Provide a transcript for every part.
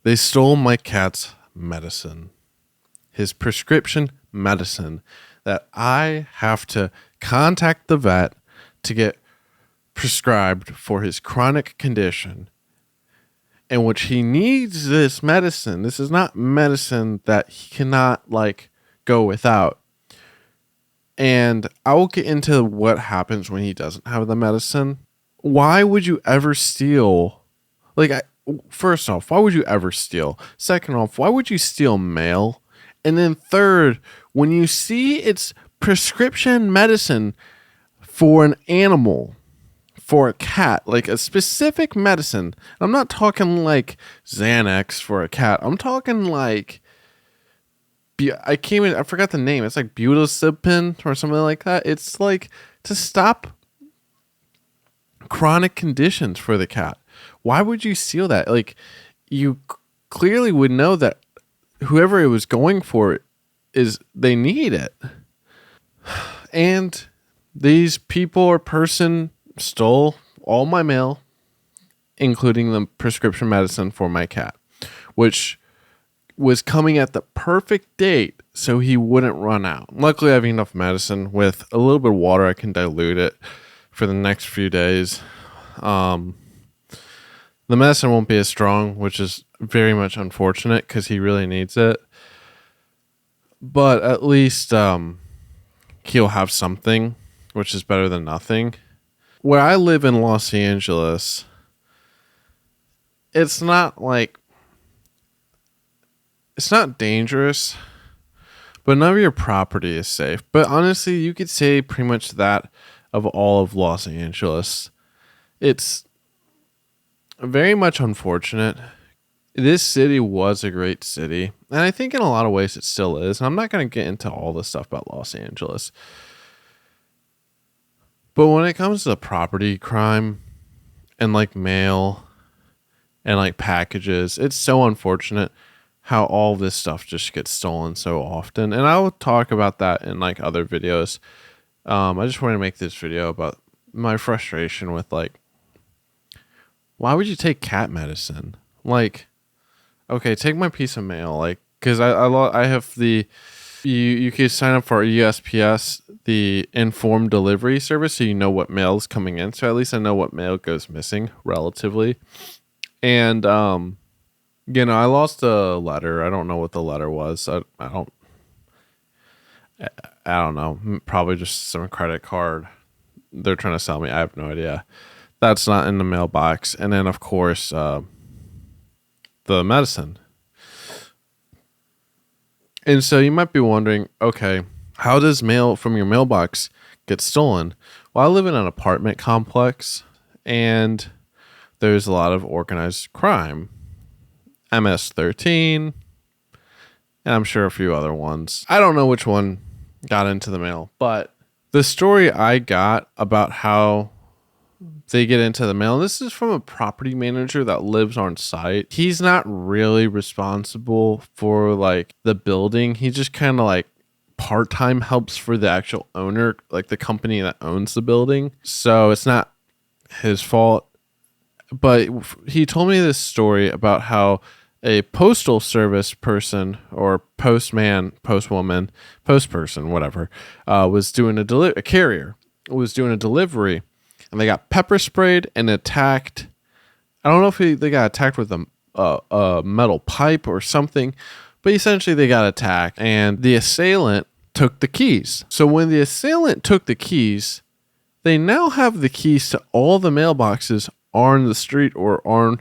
They stole my cat's medicine, his prescription medicine that I have to contact the vet to get prescribed for his chronic condition, in which he needs this medicine. This is not medicine that he cannot go without. And I will get into what happens when he doesn't have the medicine. Why would you ever steal? First off, why would you ever steal? Second off, why would you steal mail? And then third, when you see it's prescription medicine for an animal, for a cat, like a specific medicine. I'm not talking like Xanax for a cat. I'm talking like I forgot the name. It's like butazepine or something like that. It's like to stop chronic conditions for the cat. Why would you steal that? Like, you clearly would know that whoever it was going for they need it. And these people or person stole all my mail, including the prescription medicine for my cat, which was coming at the perfect date so he wouldn't run out. Luckily, I have enough medicine. With a little bit of water, I can dilute it for the next few days. The medicine won't be as strong, which is very much unfortunate because he really needs it. But at least he'll have something, which is better than nothing. Where I live in Los Angeles, it's not dangerous, but none of your property is safe. But honestly, you could say pretty much that of all of Los Angeles. It's very much unfortunate. This city was a great city, and I think in a lot of ways it still is. And I'm not going to get into all the stuff about Los Angeles. But when it comes to property crime and mail and packages, it's so unfortunate how all this stuff just gets stolen so often. And I will talk about that in other videos. I just want to make this video about my frustration with why would you take cat medicine? Okay, take my piece of mail. Because I have the... You can sign up for USPS, the informed delivery service, so you know what mail is coming in. So at least I know what mail goes missing relatively. And, I lost a letter. I don't know what the letter was. I don't know. Probably just some credit card they're trying to sell me. I have no idea. That's not in the mailbox. And then, of course, the medicine. And so you might be wondering, okay, how does mail from your mailbox get stolen? Well, I live in an apartment complex, and there's a lot of organized crime. MS-13, and I'm sure a few other ones. I don't know which one got into the mail, but the story I got about how they get into the mail, and this is from a property manager that lives on site. He's not really responsible for the building. He just kind of part-time helps for the actual owner, the company that owns the building. So it's not his fault. But he told me this story about how a postal service person or postman, postwoman, postperson, whatever, was doing a carrier was doing a delivery, and they got pepper sprayed and attacked. I don't know if they got attacked with a metal pipe or something, but essentially they got attacked, and the assailant took the keys. So when the assailant took the keys, they now have the keys to all the mailboxes on the street or on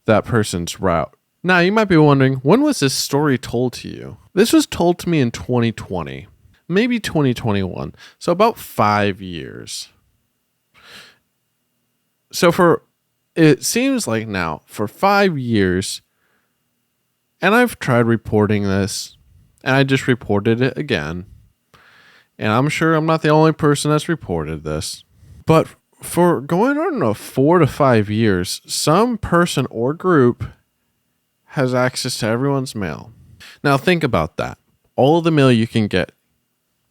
that person's route. Now, you might be wondering, when was this story told to you? This was told to me in 2020, maybe 2021. So about 5 years. So it seems like now, for 5 years, and I've tried reporting this, and I just reported it again. And I'm sure I'm not the only person that's reported this. But for going on 4 to 5 years, some person or group has access to everyone's mail. Now think about that. All of the mail you can get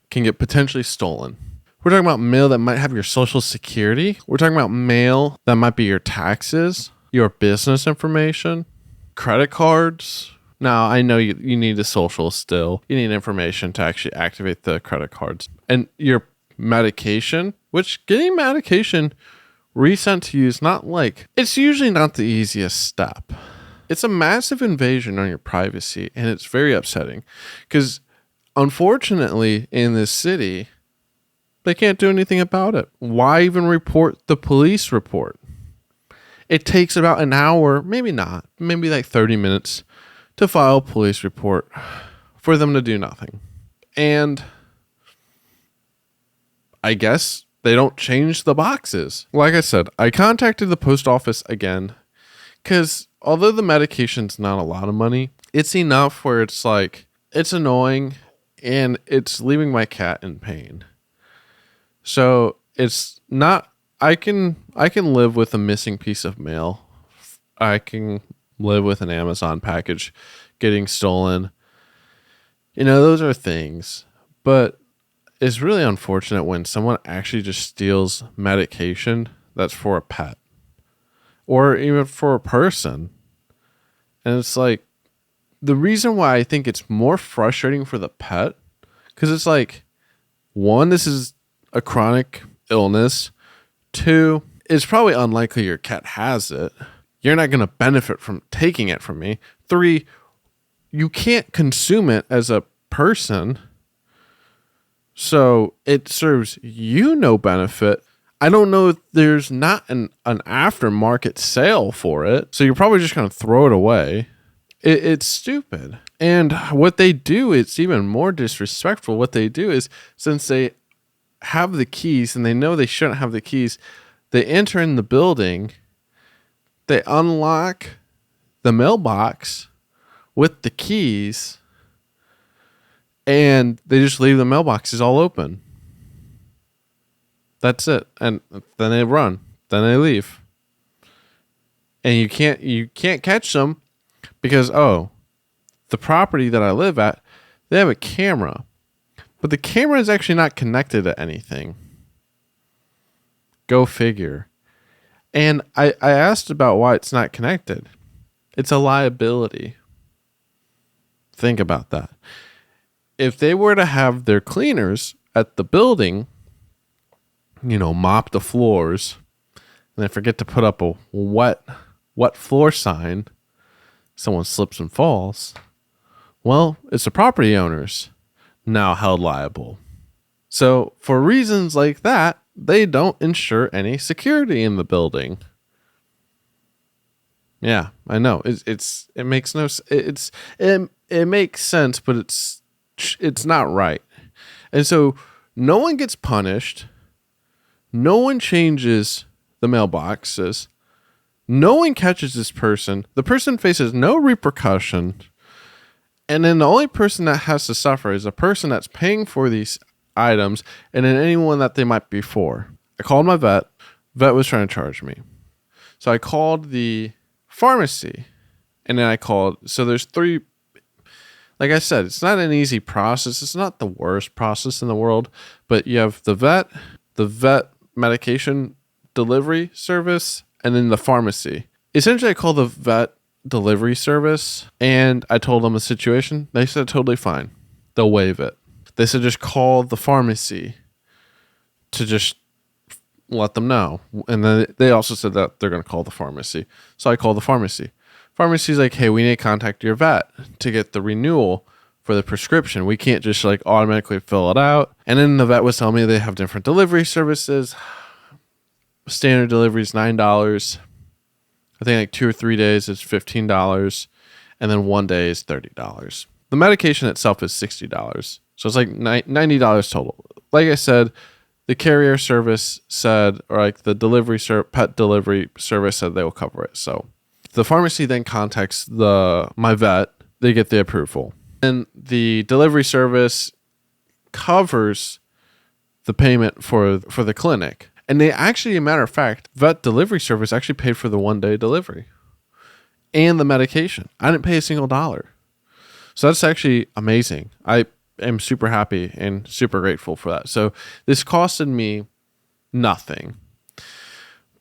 potentially stolen. We're talking about mail that might have your social security. We're talking about mail that might be your taxes, your business information. credit cards. Now, I know you need a social still. You need information to actually activate the credit cards. And your medication, which getting medication resent to you is not like, it's usually not the easiest step. It's a massive invasion on your privacy, and it's very upsetting because unfortunately in this city, they can't do anything about it. Why even report the police report? It takes about an hour, maybe not, maybe like 30 minutes to file a police report for them to do nothing. And I guess they don't change the boxes. Like I said, I contacted the post office again because although the medication's not a lot of money, it's enough where it's like, it's annoying and it's leaving my cat in pain. So it's not, I can live with a missing piece of mail. I can live with an Amazon package getting stolen. Those are things. But it's really unfortunate when someone actually just steals medication that's for a pet or even for a person. And it's like, the reason why I think it's more frustrating for the pet, because it's like, one, this is a chronic illness. Two, it's probably unlikely your cat has it. You're not going to benefit from taking it from me. Three, you can't consume it as a person. So it serves you no benefit. I don't know if there's not an aftermarket sale for it. So you're probably just going to throw it away. It's stupid. And what they do, it's even more disrespectful. What they do is, since they have the keys and they know they shouldn't have the keys, they enter in the building, they unlock the mailbox with the keys, and they just leave the mailboxes all open. That's it. And then they run. Then they leave. And you can't catch them because, the property that I live at, they have a camera. But the camera is actually not connected to anything. Go figure. And I asked about why it's not connected. It's a liability. Think about that. If they were to have their cleaners at the building, mop the floors, and they forget to put up a wet floor sign, someone slips and falls, well, it's the property owners now held liable. So for reasons like that, they don't ensure any security in the building. Yeah, I know. It makes no it makes sense, but it's not right. And so no one gets punished. No one changes the mailboxes. No one catches this person. The person faces no repercussion. And then the only person that has to suffer is the person that's paying for these items and then anyone that they might be for. I called my vet. Vet was trying to charge me. So I called the pharmacy. And then so there's three. Like I said, it's not an easy process. It's not the worst process in the world. But you have the vet medication delivery service, and then the pharmacy. Essentially, I called the vet delivery service and I told them the situation. They said totally fine. They'll waive it. They said just call the pharmacy to just let them know. And then they also said that they're going to call the pharmacy. So I called the pharmacy. Pharmacy's like, hey, we need to contact your vet to get the renewal for the prescription. We can't just automatically fill it out. And then the vet was telling me they have different delivery services. Standard delivery is $9. I think 2 or 3 days is $15, and then 1 day is $30. The medication itself is $60, so it's $90 total. Like I said, the carrier service said, or the pet delivery service said they will cover it. So the pharmacy then contacts my vet. They get the approval, and the delivery service covers the payment for the clinic. And they actually, a matter of fact, vet delivery service actually paid for the 1 day delivery and the medication. I didn't pay a single dollar. So that's actually amazing. I am super happy and super grateful for that. So this costed me nothing.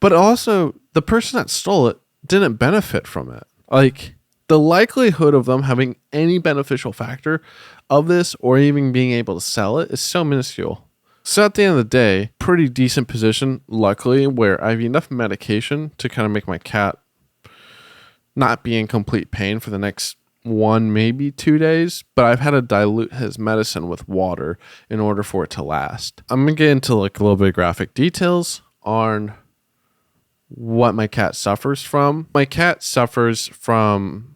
But also, the person that stole it didn't benefit from it. the likelihood of them having any beneficial factor of this or even being able to sell it is so minuscule. So at the end of the day, pretty decent position, luckily, where I have enough medication to kind of make my cat not be in complete pain for the next 1, maybe 2 days, but I've had to dilute his medicine with water in order for it to last. I'm going to get into like a little bit of graphic details on what my cat suffers from. My cat suffers from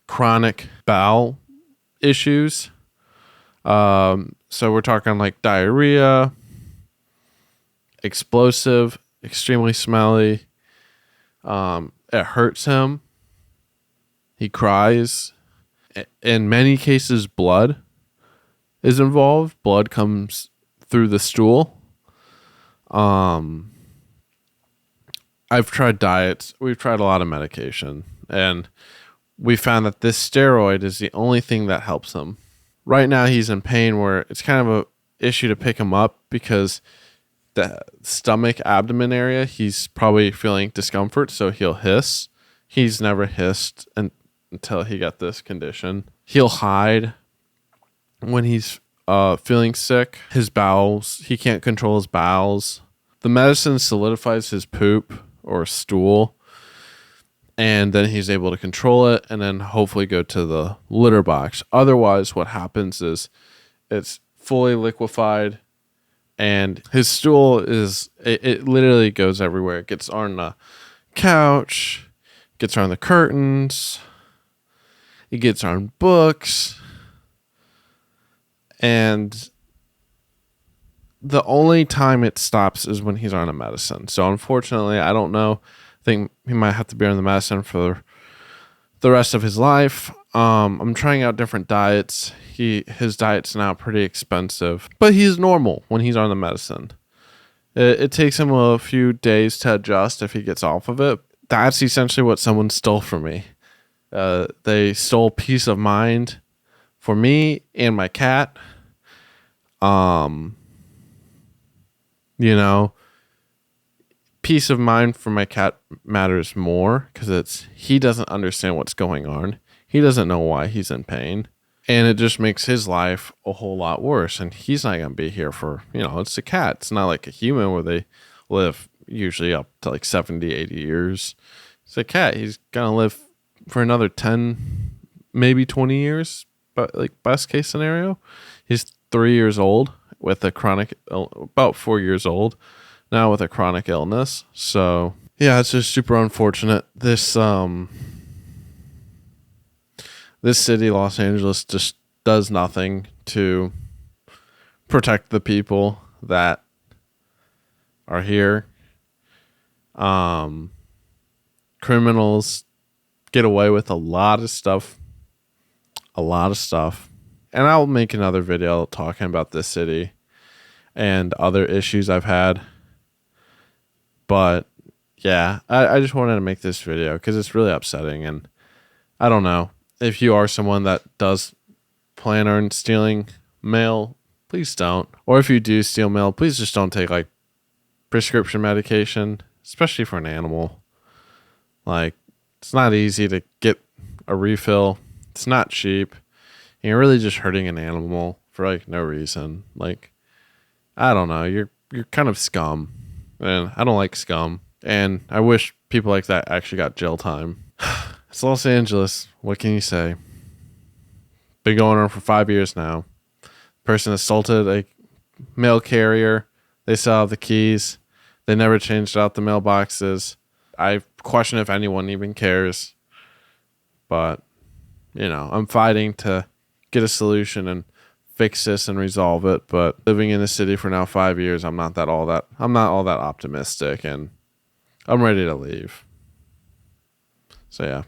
chronic bowel issues. So we're talking like diarrhea, explosive, extremely smelly. It hurts him. He cries. In many cases, blood is involved. Blood comes through the stool. I've tried diets. We've tried a lot of medication. And we found that this steroid is the only thing that helps him. Right now, he's in pain where it's kind of a issue to pick him up because the stomach, abdomen area, he's probably feeling discomfort, so he'll hiss. He's never hissed until he got this condition. He'll hide when he's feeling sick. His bowels, he can't control his bowels. The medicine solidifies his poop or stool, and then he's able to control it and then hopefully go to the litter box. Otherwise, what happens is it's fully liquefied and his stool it literally goes everywhere. It gets on the couch, gets on the curtains, it gets on books, and the only time it stops is when he's on a medicine. So unfortunately, I don't know. I think he might have to be on the medicine for the rest of his life. I'm trying out different diets. His diet's now pretty expensive, but he's normal when he's on the medicine. It takes him a few days to adjust if he gets off of it. That's essentially what someone stole from me. They stole peace of mind for me and my cat. Peace of mind for my cat matters more because he doesn't understand what's going on. He doesn't know why he's in pain. And it just makes his life a whole lot worse. And he's not going to be here for, it's a cat. It's not like a human where they live usually up to like 70, 80 years. It's a cat. He's going to live for another 10, maybe 20 years. But like best case scenario, he's 3 years old with a about 4 years old now with a chronic illness. So yeah, it's just super unfortunate. This city, Los Angeles, just does nothing to protect the people that are here. Criminals get away with a lot of stuff. And I'll make another video talking about this city and other issues I've had. But yeah, I just wanted to make this video because it's really upsetting. And I don't know. If you are someone that does plan on stealing mail, please don't. Or if you do steal mail, please just don't take like prescription medication, especially for an animal. Like, it's not easy to get a refill. It's not cheap. And you're really just hurting an animal for like no reason. Like, I don't know. You're kind of scum. And I don't like scum. And I wish people like that actually got jail time. It's Los Angeles. What can you say? Been going on for 5 years now. Person assaulted a mail carrier. They still have the keys. They never changed out the mailboxes. I question if anyone even cares. But, I'm fighting to get a solution and fix this and resolve it. But living in the city for now 5 years, I'm not all that optimistic, and I'm ready to leave. So yeah.